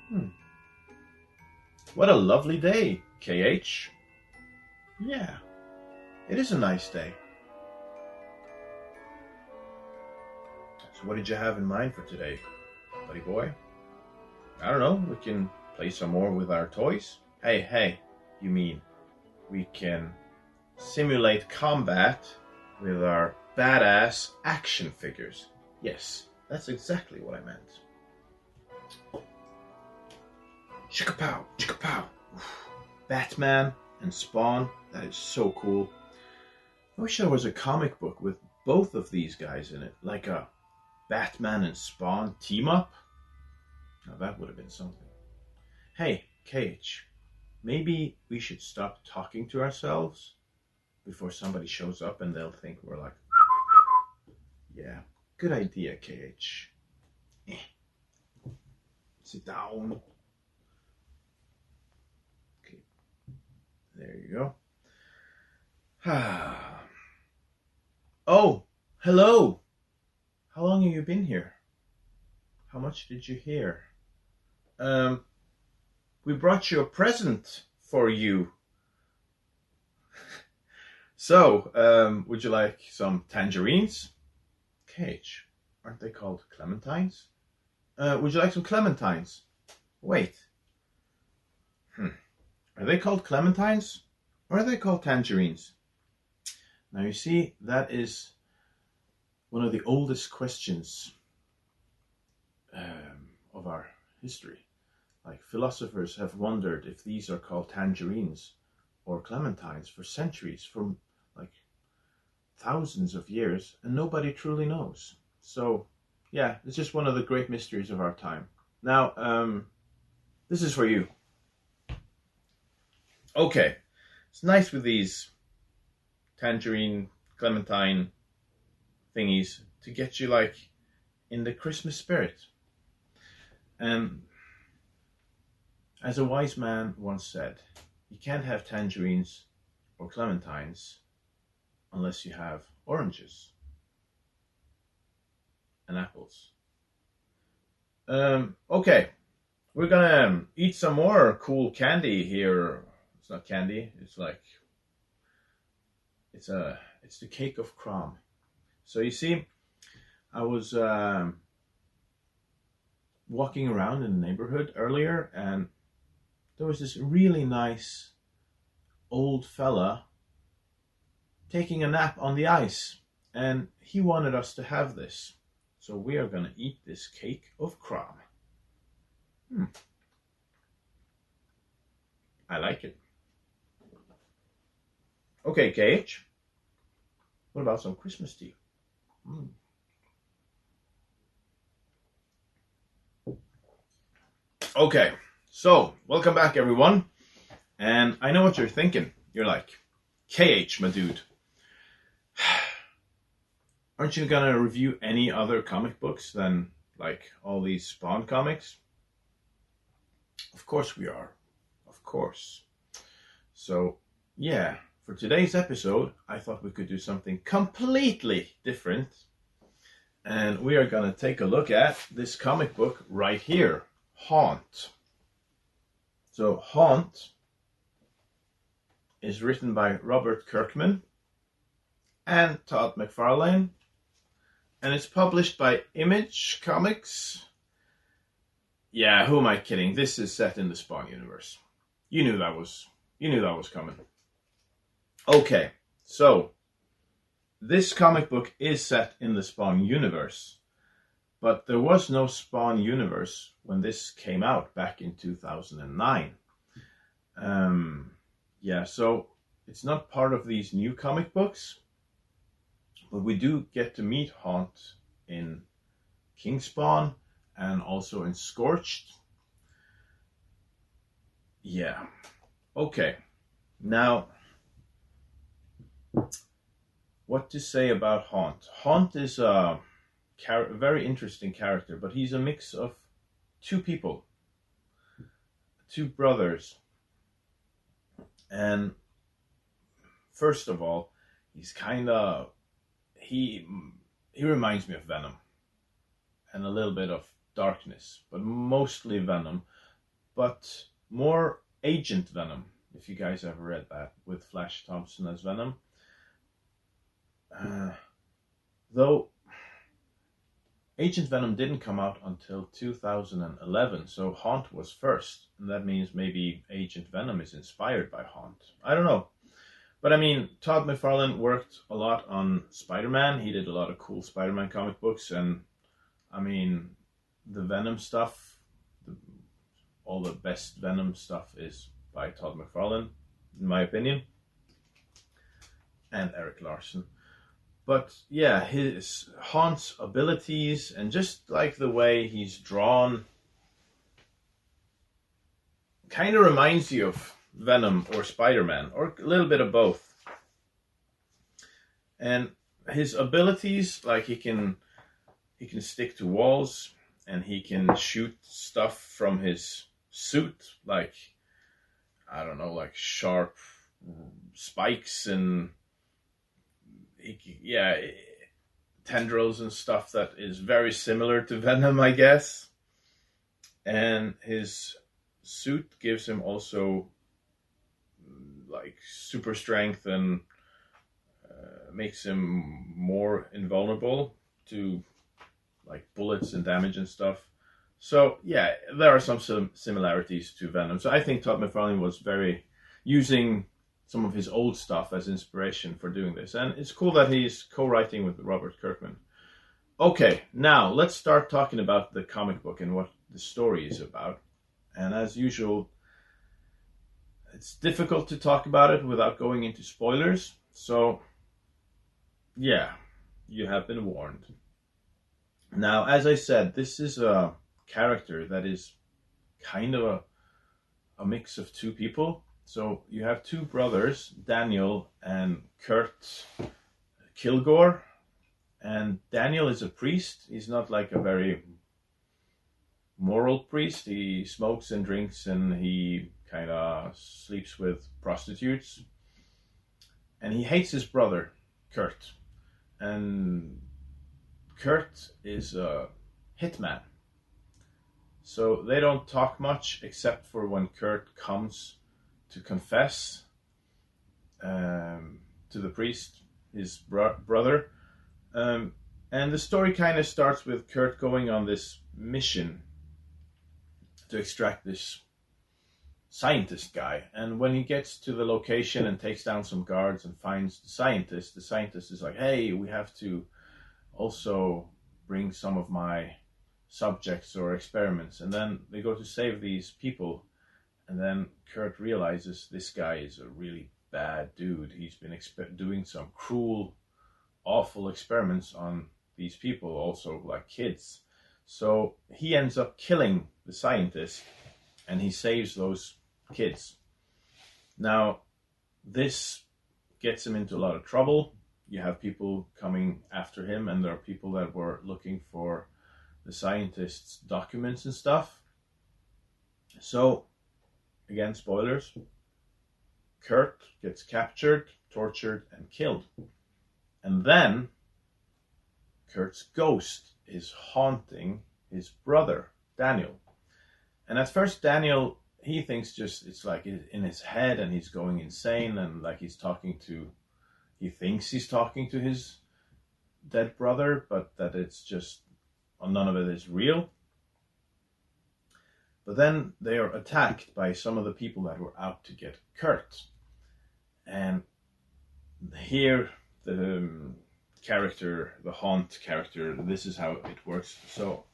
Hmm. What a lovely day, KH. Yeah, it is a nice day. So what did you have in mind for today, buddy boy? I don't know, we can play some more with our toys. Hey, you mean we can simulate combat with our badass action figures. Yes, that's exactly what I meant. Shakakapow, Shakakapow. Batman and Spawn, that is so cool. I wish there was a comic book with both of these guys in it, like a Batman and Spawn team up. Now that would have been something. Hey, KH, maybe we should stop talking to ourselves before somebody shows up and they'll think we're like, yeah, good idea, KH. Sit down. Okay, there you go. Oh, hello. How long have you been here? How much did you hear? We brought you a present for you. So, would you like some tangerines? KH, aren't they called clementines? Would you like some clementines? Wait. Are they called clementines? Or are they called tangerines? Now you see, that is one of the oldest questions of our history. Like, philosophers have wondered if these are called tangerines or clementines for centuries, for like thousands of years, and nobody truly knows. So, yeah, it's just one of the great mysteries of our time. Now, this is for you. Okay, it's nice with these tangerine, clementine thingies to get you like in the Christmas spirit. And as a wise man once said, you can't have tangerines or clementines unless you have oranges and apples. Okay, we're gonna eat some more cool candy here. It's not candy, it's like it's the cake of Crom. So you see, I was walking around in the neighborhood earlier, and there was this really nice old fella taking a nap on the ice, and he wanted us to have this. So we are gonna eat this cake of Crom. I like it. Okay, KH, what about some Christmas tea? Okay, so welcome back, everyone. And I know what you're thinking. You're like, KH, my dude, aren't you gonna review any other comic books than like all these Spawn comics? Of course we are. Of course. So, yeah, for today's episode, I thought we could do something completely different. And we are gonna take a look at this comic book right here, Haunt. So, Haunt is written by Robert Kirkman and Todd McFarlane, and it's published by Image Comics. Yeah, who am I kidding? This is set in the Spawn universe. You knew that was coming. Okay, so this comic book is set in the Spawn universe, but there was no Spawn universe when this came out back in 2009. Yeah, so it's not part of these new comic books, but we do get to meet Haunt in King Spawn and also in Scorched. Yeah. Okay. Now, what to say about Haunt? Haunt is a very interesting character, but he's a mix of two people, two brothers. And first of all, he's kind of he reminds me of Venom and a little bit of Darkness, but mostly Venom. but more Agent Venom, if you guys ever read that, with Flash Thompson as Venom. Though Agent Venom didn't come out until 2011, so Haunt was first, and that means maybe Agent Venom is inspired by Haunt. I don't know. But I mean, Todd McFarlane worked a lot on Spider-Man. He did a lot of cool Spider-Man comic books, and I mean, the Venom stuff, all the best Venom stuff is by Todd McFarlane, in my opinion, and Eric Larson. But yeah, his Haunt's abilities and just like the way he's drawn kind of reminds you of Venom or Spider-Man, or a little bit of both. And his abilities, like he can stick to walls, and he can shoot stuff from his suit, like, I don't know, like sharp spikes and tendrils and stuff that is very similar to Venom, I guess. And his suit gives him also like super strength and makes him more invulnerable to like bullets and damage and stuff. So yeah, there are some similarities to Venom. So I think Todd McFarlane was very using some of his old stuff as inspiration for doing this. And it's cool that he's co-writing with Robert Kirkman. Okay, now let's start talking about the comic book and what the story is about. And as usual, it's difficult to talk about it without going into spoilers. So yeah, you have been warned. Now, as I said, this is a character that is kind of a mix of two people. So you have two brothers, Daniel and Kurt Kilgore. And Daniel is a priest. He's not like a very moral priest. He smokes and drinks and he kind of sleeps with prostitutes. And he hates his brother, Kurt. And Kurt is a hitman. So they don't talk much except for when Kurt comes to confess to the priest, his brother. And the story kind of starts with Kurt going on this mission to extract this scientist guy. And when he gets to the location and takes down some guards and finds the scientist is like, hey, we have to also bring some of my subjects or experiments. And then they go to save these people. And then Kurt realizes this guy is a really bad dude. He's been doing some cruel, awful experiments on these people, also like kids. So he ends up killing the scientist and he saves those kids. Now, this gets him into a lot of trouble. You have people coming after him, and there are people that were looking for the scientist's documents and stuff. So, again, spoilers. Kurt gets captured, tortured, and killed. And then Kurt's ghost is haunting his brother, Daniel. And at first, Daniel, he thinks just it's like in his head and he's going insane and like he thinks he's talking to his dead brother, but that it's just, none of it is real. But then they are attacked by some of the people that were out to get Kurt. And here the character, the Haunt character, this is how it works. So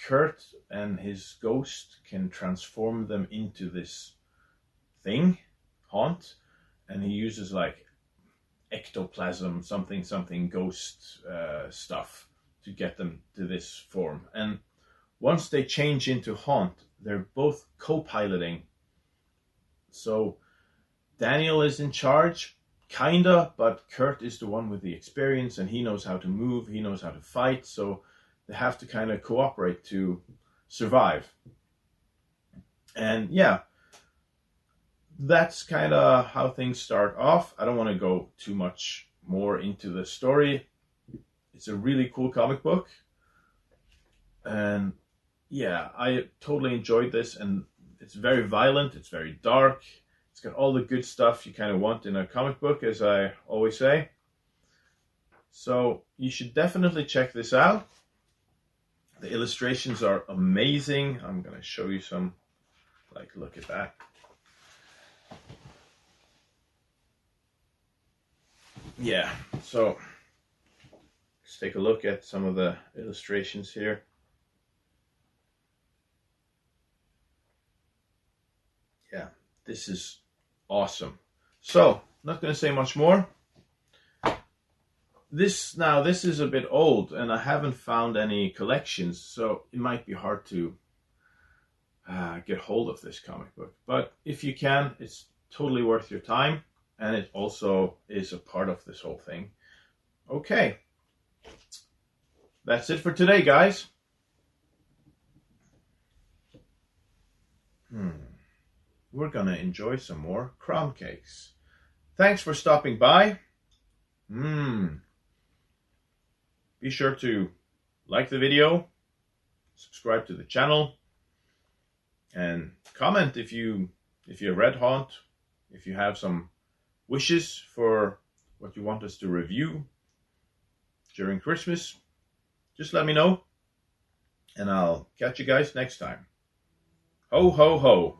Kurt and his ghost can transform them into this thing, Haunt, and he uses like ectoplasm, something ghost stuff to get them to this form. And once they change into Haunt, they're both co-piloting. So Daniel is in charge, kinda, but Kurt is the one with the experience and he knows how to move, he knows how to fight, so they have to kind of cooperate to survive. And yeah, that's kind of how things start off. I don't want to go too much more into the story. It's a really cool comic book. And yeah, I totally enjoyed this, and it's very violent, it's very dark, it's got all the good stuff you kind of want in a comic book, as I always say. So you should definitely check this out. The illustrations are amazing. I'm gonna show you some, like, look at that. Yeah, so let's take a look at some of the illustrations here. Yeah, this is awesome. So, not going to say much more. This is a bit old, and I haven't found any collections, so it might be hard to get hold of this comic book. But if you can, it's totally worth your time, and it also is a part of this whole thing. Okay, that's it for today, guys. We're gonna enjoy some more crumb cakes. Thanks for stopping by. Be sure to like the video, subscribe to the channel, and comment if you're red hot, if you have some wishes for what you want us to review during Christmas. Just let me know, and I'll catch you guys next time. Ho, ho, ho.